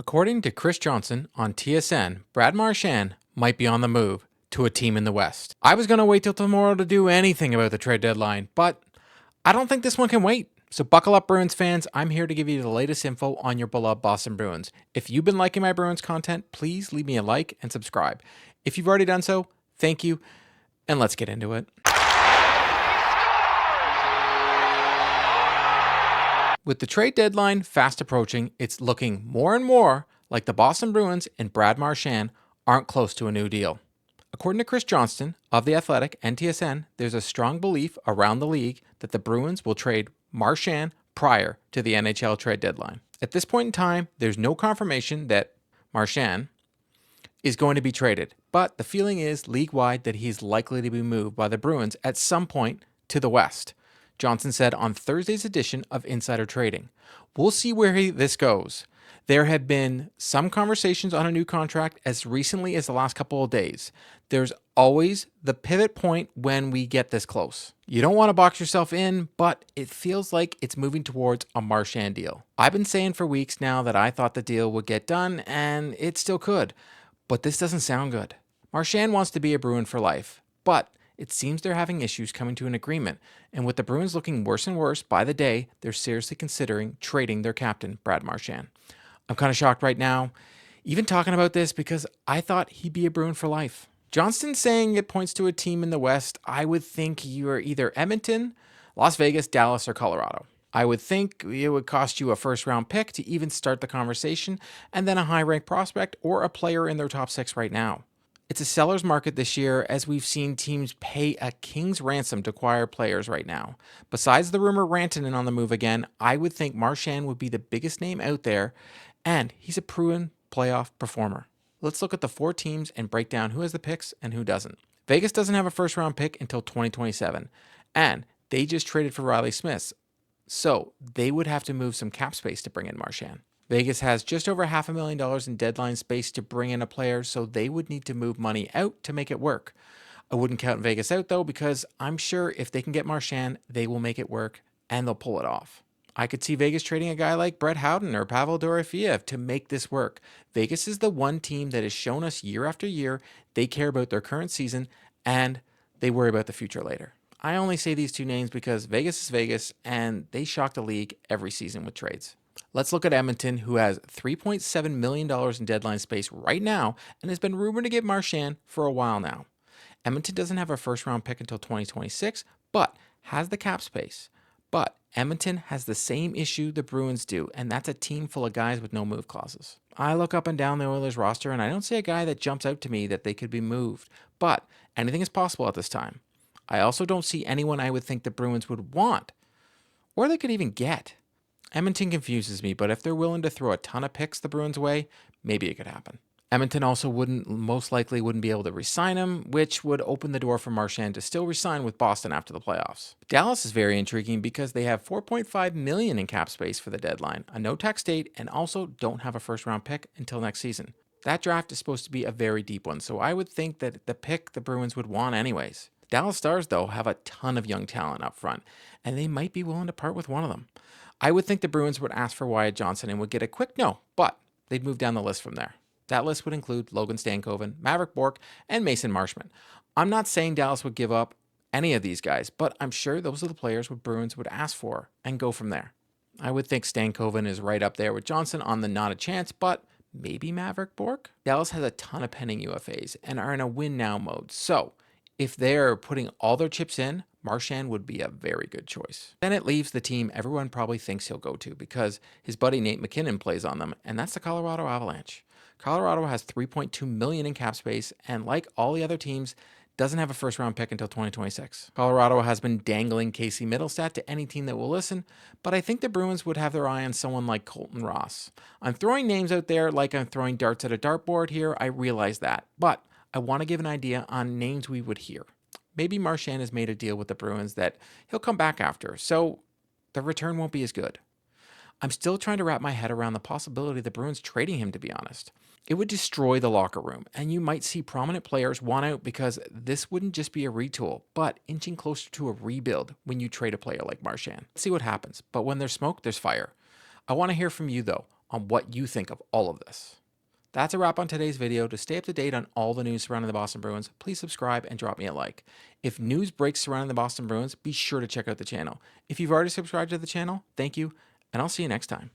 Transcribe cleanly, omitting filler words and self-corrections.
According to Chris Johnson on TSN, Brad Marchand might be on the move to a team in the West. I was going to wait till tomorrow to do anything about the trade deadline, but I don't think this one can wait. So buckle up, Bruins fans. I'm here to give you the latest info on your beloved Boston Bruins. If you've been liking my Bruins content, please leave me a like and subscribe. If you've already done so, thank you, and let's get into it. With the trade deadline fast approaching, it's looking more and more like the Boston Bruins and Brad Marchand aren't close to a new deal. According to Chris Johnston of The Athletic and TSN, there's a strong belief around the league that the Bruins will trade Marchand prior to the NHL trade deadline. At this point in time, there's no confirmation that Marchand is going to be traded, but the feeling is league-wide that he's likely to be moved by the Bruins at some point to the West. Johnson said on Thursday's edition of Insider Trading, "We'll see where this goes. There have been some conversations on a new contract as recently as the last couple of days. There's always the pivot point when we get this close. You don't want to box yourself in, but it feels like it's moving towards a Marchand deal. I've been saying for weeks now that I thought the deal would get done, and it still could, but this doesn't sound good. Marchand wants to be a Bruin for life, but it seems they're having issues coming to an agreement, and with the Bruins looking worse and worse by the day, they're seriously considering trading their captain, Brad Marchand. I'm kind of shocked right now, even talking about this, because I thought he'd be a Bruin for life." Johnston saying it points to a team in the West. I would think you're either Edmonton, Las Vegas, Dallas, or Colorado. I would think it would cost you a first-round pick to even start the conversation, and then a high-ranked prospect or a player in their top six right now. It's a seller's market this year, as we've seen teams pay a king's ransom to acquire players right now. Besides the rumor Rantanen on the move again, I would think Marchand would be the biggest name out there, and he's a proven playoff performer. Let's look at the four teams and break down who has the picks and who doesn't. Vegas doesn't have a first-round pick until 2027, and they just traded for Riley Smith, so they would have to move some cap space to bring in Marchand. Vegas has just over $500,000 in deadline space to bring in a player, so they would need to move money out to make it work. I wouldn't count Vegas out, though, because I'm sure if they can get Marchand, they will make it work, and they'll pull it off. I could see Vegas trading a guy like Brett Howden or Pavel Dorofeyev to make this work. Vegas is the one team that has shown us year after year they care about their current season, and they worry about the future later. I only say these two names because Vegas is Vegas, and they shock the league every season with trades. Let's look at Edmonton, who has $3.7 million in deadline space right now and has been rumored to get Marchand for a while now. Edmonton doesn't have a first-round pick until 2026, but has the cap space. But Edmonton has the same issue the Bruins do, and that's a team full of guys with no move clauses. I look up and down the Oilers roster, and I don't see a guy that jumps out to me that they could be moved, but anything is possible at this time. I also don't see anyone I would think the Bruins would want, or they could even get. Edmonton confuses me, but if they're willing to throw a ton of picks the Bruins' way, maybe it could happen. Edmonton also most likely wouldn't be able to re-sign him, which would open the door for Marchand to still re-sign with Boston after the playoffs. Dallas is very intriguing because they have $4.5 million in cap space for the deadline, a no-tax date, and also don't have a first-round pick until next season. That draft is supposed to be a very deep one, so I would think that the pick the Bruins would want anyways. Dallas Stars, though, have a ton of young talent up front, and they might be willing to part with one of them. I would think the Bruins would ask for Wyatt Johnston and would get a quick no, but they'd move down the list from there. That list would include Logan Stankoven, Maverick Bourque, and Mason Marchment. I'm not saying Dallas would give up any of these guys, but I'm sure those are the players what Bruins would ask for and go from there. I would think Stankoven is right up there with Johnson on the not a chance, but maybe Maverick Bourque? Dallas has a ton of pending UFAs and are in a win-now mode, so if they're putting all their chips in, Marchand would be a very good choice. Then it leaves the team everyone probably thinks he'll go to because his buddy Nate McKinnon plays on them, and that's the Colorado Avalanche. Colorado has $3.2 million in cap space, and like all the other teams, doesn't have a first-round pick until 2026. Colorado has been dangling Casey Middlestat to any team that will listen, but I think the Bruins would have their eye on someone like Colton Ross. I'm throwing names out there like I'm throwing darts at a dartboard here, I realize that, but I want to give an idea on names we would hear. Maybe Marchand has made a deal with the Bruins that he'll come back after, so the return won't be as good. I'm still trying to wrap my head around the possibility of the Bruins trading him, to be honest. It would destroy the locker room, and you might see prominent players want out because this wouldn't just be a retool, but inching closer to a rebuild when you trade a player like Marchand. Let's see what happens, but when there's smoke, there's fire. I want to hear from you, though. on what you think of all of this. That's a wrap on today's video. To stay up to date on all the news surrounding the Boston Bruins, please subscribe and drop me a like. If news breaks surrounding the Boston Bruins, be sure to check out the channel. If you've already subscribed to the channel, thank you, and I'll see you next time.